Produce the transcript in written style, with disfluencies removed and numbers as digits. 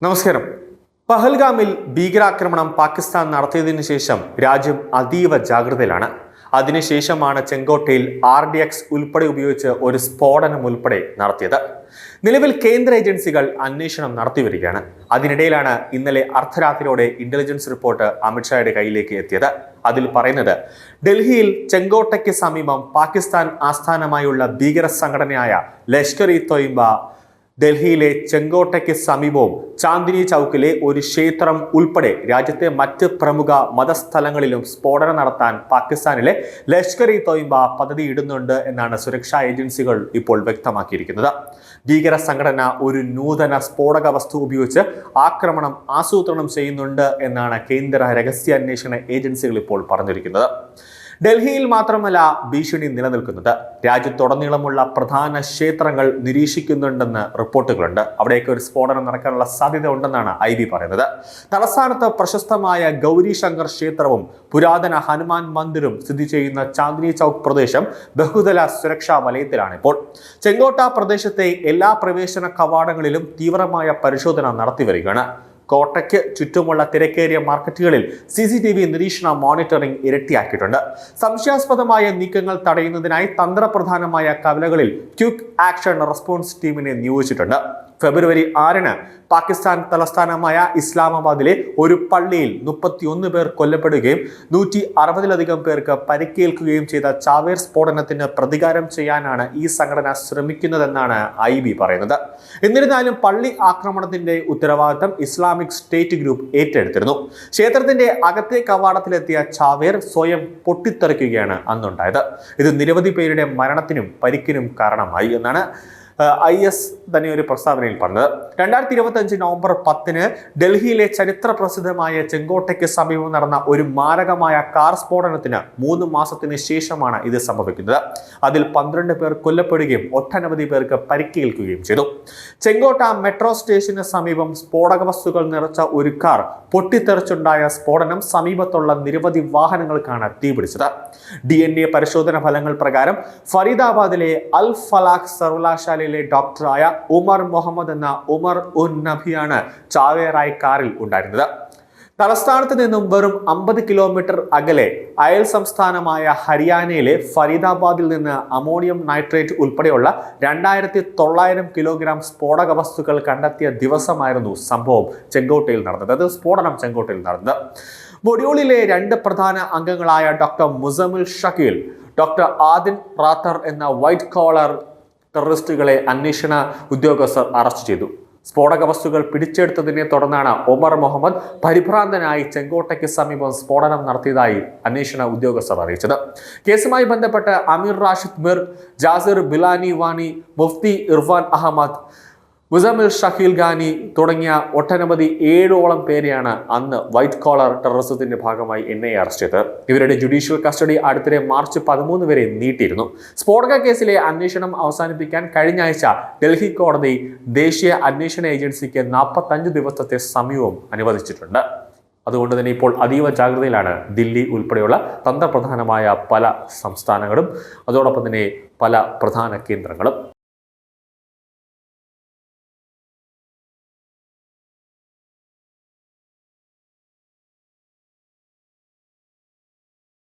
നമസ്കാരം. പഹൽഗാമിൽ ഭീകരാക്രമണം പാകിസ്ഥാൻ നടത്തിയതിനു ശേഷം രാജ്യം അതീവ ജാഗ്രതയിലാണ്. അതിനുശേഷമാണ് ചെങ്കോട്ടയിൽ RDX ഉൾപ്പെടെ ഉപയോഗിച്ച് ഒരു സ്ഫോടനം ഉൾപ്പെടെ നടത്തിയത്. നിലവിൽ കേന്ദ്ര ഏജൻസികൾ അന്വേഷണം നടത്തിവരികയാണ്. അതിനിടയിലാണ് ഇന്നലെ അർദ്ധരാത്രിയോടെ ഇന്റലിജൻസ് റിപ്പോർട്ട് അമിത്ഷായുടെ കയ്യിലേക്ക് എത്തിയത്. അതിൽ പറയുന്നത്, ഡൽഹിയിൽ ചെങ്കോട്ടയ്ക്ക് സമീപം പാകിസ്ഥാൻ ആസ്ഥാനമായുള്ള ഭീകര സംഘടനയായ ലഷ്കർ-ഇ-തോയ്ബ ഡൽഹിയിലെ ചെങ്കോട്ടയ്ക്ക് സമീപവും ചാന്ദിനി ചൗക്കിലെ ഒരു ക്ഷേത്രം ഉൾപ്പെടെ രാജ്യത്തെ മറ്റ് പ്രമുഖ മതസ്ഥലങ്ങളിലും സ്ഫോടനം നടത്താൻ പാകിസ്ഥാനിലെ ലഷ്കർ-ഇ-തോയ്ബ പദ്ധതി ഇടുന്നുണ്ട് എന്നാണ് സുരക്ഷാ ഏജൻസികൾ ഇപ്പോൾ വ്യക്തമാക്കിയിരിക്കുന്നത്. ഭീകര സംഘടന ഒരു നൂതന സ്ഫോടക വസ്തു ഉപയോഗിച്ച് ആക്രമണം ആസൂത്രണം ചെയ്യുന്നുണ്ട് എന്നാണ് കേന്ദ്ര രഹസ്യാന്വേഷണ ഏജൻസികൾ ഇപ്പോൾ പറഞ്ഞിരിക്കുന്നത്. ഡൽഹിയിൽ മാത്രമല്ല ഭീഷണി നിലനിൽക്കുന്നത്. രാജ്യത്തുടനീളമുള്ള പ്രധാന ക്ഷേത്രങ്ങൾ നിരീക്ഷിക്കുന്നുണ്ടെന്ന് റിപ്പോർട്ടുകളുണ്ട്. അവിടേക്ക് ഒരു സ്ഫോടനം നടക്കാനുള്ള സാധ്യത ഉണ്ടെന്നാണ് IB പറയുന്നത്. തലസ്ഥാനത്ത് പ്രശസ്തമായ ഗൗരി ശങ്കർ ക്ഷേത്രവും പുരാതന ഹനുമാൻ മന്ദിറും സ്ഥിതി ചെയ്യുന്ന ചാന്ദിനി ചൗക്ക് പ്രദേശം ബഹുതല സുരക്ഷാ വലയത്തിലാണ് ഇപ്പോൾ. ചെങ്കോട്ട പ്രദേശത്തെ എല്ലാ പ്രവേശന കവാടങ്ങളിലും തീവ്രമായ പരിശോധന നടത്തിവരികയാണ്. കോട്ടയ്ക്ക് ചുറ്റുമുള്ള തിരക്കേറിയ മാർക്കറ്റുകളിൽ CCTV നിരീക്ഷണ മോണിറ്ററിംഗ് ഇരട്ടിയാക്കിയിട്ടുണ്ട്. സംശയാസ്പദമായ നീക്കങ്ങൾ തടയുന്നതിനായി തന്ത്രപ്രധാനമായ കവലകളിൽ ക്വിക്ക് ആക്ഷൻ റെസ്പോൺസ് ടീമിനെ നിയോഗിച്ചിട്ടുണ്ട്. ഫെബ്രുവരി 6-ന് പാകിസ്ഥാൻ തലസ്ഥാനമായ ഇസ്ലാമാബാദിലെ ഒരു പള്ളിയിൽ 31 പേർ കൊല്ലപ്പെടുകയും 160-ലധികം പേർക്ക് പരിക്കേൽക്കുകയും ചെയ്ത ചാവേർ സ്ഫോടനത്തിന് പ്രതികാരം ചെയ്യാനാണ് ഈ സംഘടന ശ്രമിക്കുന്നതെന്നാണ് IB പറയുന്നത്. എന്നിരുന്നാലും പള്ളി ആക്രമണത്തിന്റെ ഉത്തരവാദിത്തം ഇസ്ലാമിക് സ്റ്റേറ്റ് ഗ്രൂപ്പ് ഏറ്റെടുത്തിരുന്നു. ക്ഷേത്രത്തിന്റെ അകത്തെ കവാടത്തിലെത്തിയ ചാവേർ സ്വയം പൊട്ടിത്തെറിക്കുകയാണ് അന്നുണ്ടായത്. ഇത് നിരവധി പേരുടെ മരണത്തിനും പരിക്കിനും കാരണമായി എന്നാണ് IS തന്നെ ഒരു പ്രസ്താവനയിൽ പറഞ്ഞത്. 2025 നവംബർ 10-ന് ഡൽഹിയിലെ ചരിത്ര പ്രസിദ്ധമായ ചെങ്കോട്ടയ്ക്ക് സമീപം നടന്ന ഒരു മാരകമായ കാർ സ്ഫോടനത്തിന് 3 മാസത്തിന് ശേഷമാണ് ഇത് സംഭവിക്കുന്നത്. അതിൽ 12 പേർ കൊല്ലപ്പെടുകയും ഒട്ടനവധി പേർക്ക് പരിക്കേൽക്കുകയും ചെയ്തു. ചെങ്കോട്ട മെട്രോ സ്റ്റേഷന് സമീപം സ്ഫോടക വസ്തുക്കൾ നിറച്ച ഒരു കാർ പൊട്ടിത്തെറിച്ചുണ്ടായ സ്ഫോടനം സമീപത്തുള്ള നിരവധി വാഹനങ്ങൾക്കാണ് തീപിടിച്ചത്. DNA പരിശോധന ഫലങ്ങൾ പ്രകാരം ഫരീദാബാദിലെ അൽ ഫലാഖ് സർവകലാശാലയിലെ ഡോക്ടറായ ഉമർ മുഹമ്മദ് എന്ന ഉമർ ഉൻ നബിയാണ് ചാവേറായി കാറിൽ ഉണ്ടായിരുന്നത്. തലസ്ഥാനത്ത് നിന്നും വെറും 50 കിലോമീറ്റർ അകലെ അയൽ സംസ്ഥാനമായ ഹരിയാനയിലെ ഫരീദാബാദിൽ നിന്ന് അമോണിയം നൈട്രേറ്റ് ഉൾപ്പെടെയുള്ള 2900 കിലോഗ്രാം സ്ഫോടക വസ്തുക്കൾ കണ്ടെത്തിയ ദിവസമായിരുന്നു സംഭവം ചെങ്കോട്ടയിൽ നടന്നത്. അത് സ്ഫോടനം ചെങ്കോട്ടയിൽ നടന്നത്. മൊഡ്യൂളിലെ 2 പ്രധാന അംഗങ്ങളായ ഡോക്ടർ മുസമിൽ ഷക്കീൽ, ഡോക്ടർ ആദിൻ റാത്തർ എന്ന വൈറ്റ് കോളർ ടെററിസ്റ്റുകളെ അന്വേഷണ ഉദ്യോഗസ്ഥർ അറസ്റ്റ് ചെയ്തു. സ്ഫോടക വസ്തുക്കൾ പിടിച്ചെടുത്തതിനെ തുടർന്നാണ് ഒമർ മുഹമ്മദ് പരിഭ്രാന്തനായി ചെങ്കോട്ടയ്ക്ക് സമീപം സ്ഫോടനം നടത്തിയതായി അന്വേഷണ ഉദ്യോഗസ്ഥർ അറിയിച്ചത്. കേസുമായി ബന്ധപ്പെട്ട് അമീർ റാഷിദ് മിർ, ജാസിർ ബിലാനി വാനി, മുഫ്തി ഇർഫാൻ അഹമ്മദ്, മുസമിൽ ഷക്കീൽ ഖാനി തുടങ്ങിയ ഒട്ടനവധി 7ഓളം പേരെയാണ് അന്ന് വൈറ്റ് കോളർ ടെററിസത്തിന്റെ ഭാഗമായി NIA അറസ്റ്റ് ചെയ്തത്. ഇവരുടെ ജുഡീഷ്യൽ കസ്റ്റഡി അടുത്തിടെ മാർച്ച് 13 വരെ നീട്ടിയിരുന്നു. സ്ഫോടക കേസിലെ അന്വേഷണം അവസാനിപ്പിക്കാൻ കഴിഞ്ഞ ആഴ്ച ഡൽഹി കോടതി ദേശീയ അന്വേഷണ ഏജൻസിക്ക് 45 ദിവസത്തെ സമയവും അനുവദിച്ചിട്ടുണ്ട്. അതുകൊണ്ട് തന്നെ ഇപ്പോൾ അതീവ ജാഗ്രതയിലാണ് ദില്ലി ഉൾപ്പെടെയുള്ള തന്ത്രപ്രധാനമായ പല സംസ്ഥാനങ്ങളും അതോടൊപ്പം തന്നെ പല പ്രധാന കേന്ദ്രങ്ങളും.